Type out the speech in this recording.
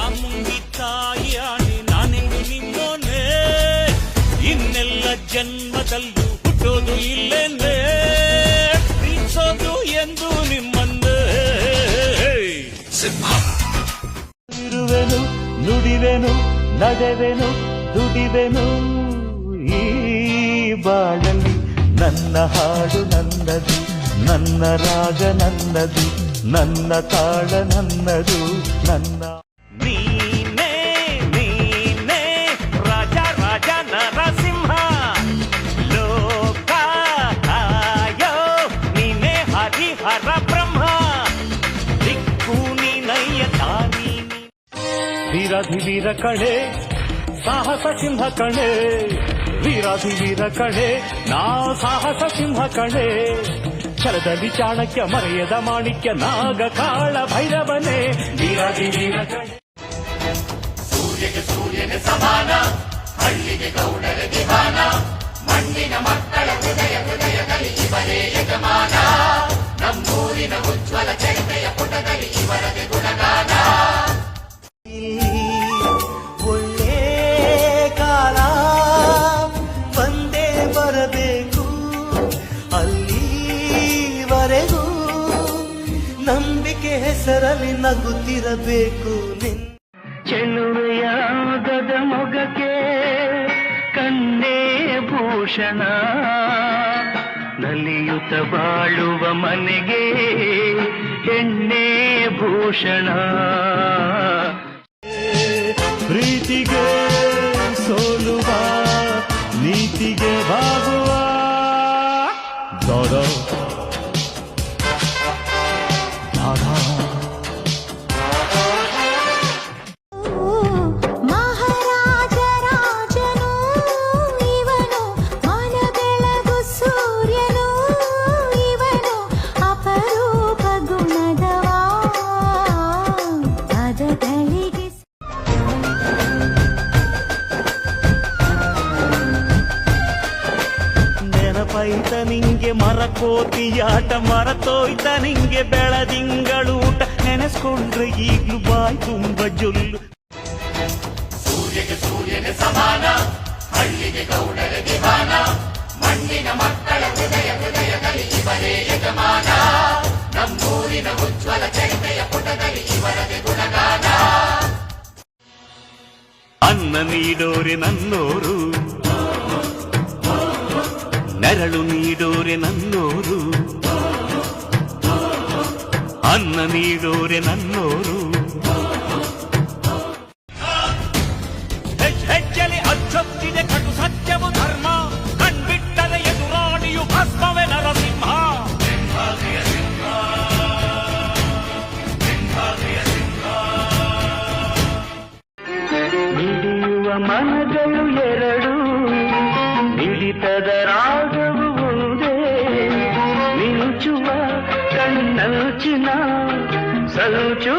ಚಾಮುಂಡಿ ತಾಯಿಯಾಣಿ ನಾನೆಂದು ನಿಮ್ಮೋನೆ, ಇನ್ನೆಲ್ಲ ಜನ್ಮದಲ್ಲೂ ಹುಟ್ಟೋದು ಇಲ್ಲೇನೆ, ಪ್ರೀತಿಸೋದು ಎಂದು ನಿಮ್ಮನ್ನೇ. ಇರುವೆನು, ನುಡಿವೆನು, ನಡೆವೆನು, ದುಡಿವೆನು, ಈ ಬಾಳಲ್ಲಿ ನನ್ನ ಹಾಡು ನನ್ನದು, ನನ್ನ ರಾಗ ನನ್ನದು, ನನ್ನ ತಾಳ ನನ್ನದು, ನನ್ನ ನೀನೇ ನೀನೇ ರಾಜ ರಾಜ ನರಸಿಂಹ, ಲೋಕ ಆಯೋ ನೀನೇ ಹರಿಹರ ಬ್ರಹ್ಮ, ದಿಕ್ಕು ನೀನಯ್ಯ ತಾನಿ. ವೀರಾಧಿವೀರ ಕಣೆ ಸಾಹಸ ಸಿಂಹ ಕಣೆ, ವೀರಾಧಿವೀರ ಕಣೆ ನಾ ಸಾಹಸ ಸಿಂಹ ಕಣೆ, ಛಲದಲ್ಲಿ ಚಾಣಕ್ಯ ಮರೆಯದ ಮಾಣಿಕ್ಯ ನಾಗ ಕಾಳ ಭೈರವನೇ, ವೀರಾಧಿವೀರ ಕಣೆ. ಸೂರ್ಯಗೆ ಸೂರ್ಯನ ಸಮಾನ, ಹಳ್ಳಿಗೆ ಗೌಡರ ದಿವಾನ, ಮಣ್ಣಿನ ಮಕ್ಕಳ ಹೃದಯ ಹೃದಯದಲ್ಲಿ ಇವರೇ ಯಜಮಾನ, ನಮ್ಮೂರಿನ ಉಜ್ವಲ ಚರಿತೆಯ ಪುಟದಲ್ಲಿ ಇವರದೇ ಗುಣಗಾನ. ಒಳ್ಳೆ ಕಾಲ ಬಂದೇ ಬರಬೇಕು, ಅಲ್ಲಿವರೆಗೂ ನಂಬಿಕೆ ಹೆಸರಲ್ಲಿ ನಗುತ್ತಿರಬೇಕು. ಚೆಲುವೆಯಾಗದ ಮೊಗಕ್ಕೆ ಕಣ್ಣೇ ಭೂಷಣ, ನಲಿಯುತ್ತ ಬಾಳುವ ಮನೆಗೆ ಹೆಣ್ಣೆ ಭೂಷಣ. ಪ್ರೀತಿಗೆ ಸೋಲುವ ನೀತಿಗೆ ಬಾಗುವ ದಾದಾ ದಾದಾ. ಮಹಾರಾಜ ರಾಜನು ಇವನು, ಮನ ಬೆಳಗು ಸೂರ್ಯನು ಇವನು, ಅಪರೂಪ ಗುಣದವ ಪದಗಳಿಗೆ. ನೆನಪೈತ ನಿಂಗೆ ಮರಕೋತಿಯಾಟ, ಮರತೋಯ್ತ ನಿಂಗೆ ಬೆಳದಿಂಗಳೂಟ, ನೆನೆಸ್ಕೊಂಡ್ರೆ ಈಗ್ಲೂ ಬಾಯ್ ತುಂಬ ಜೊಲ್ಲು. ಸೂರ್ಯಗೆ ಸೂರ್ಯನ ಸಮಾನ, ಹಳ್ಳಿಗೆ ಗೌಡರ ದಿವಾನ, ಮಣ್ಣಿನ ಮಕ್ಕಳ ಹೃದಯ ಹೃದಯದಲ್ಲಿ ಇವರೇ ಯಜಮಾನ, ನಮ್ಮೂರಿನ ಉಜ್ವಲ ಚರಿತೆಯ ಪುಟದಲ್ಲಿ ಇವರದೇ ಗುಣಗಾನ. ಅನ್ನ ನೀಡೋರೆ ನನ್ನೋರು, ನೆರಳು ನೀಡೋರೆ ನನ್ನೋರು, ಅನ್ನ ನೀಡೋರೆ ನನ್ನೋರು. ಹೆಜ್ಜೆಲಿ ಅಚ್ಚೊತ್ತಿದೆ ಕಟು ಸತ್ಯವು ಧರ್ಮ, ಕಣ್ಬಿಟ್ಟರೆ ಎದುರಾಣಿಯು ಭಸ್ಮವೇ ನರಸಿಂಹ. ಮಿಡಿಯುವ ಮನಗಳು ಎರಡು, ಮಿಡಿತದ ರಾಗವು ಒಂದೇ, ಮಿಂಚುವ ಕಣ್ಣಂಚಿನ ಸಂಚು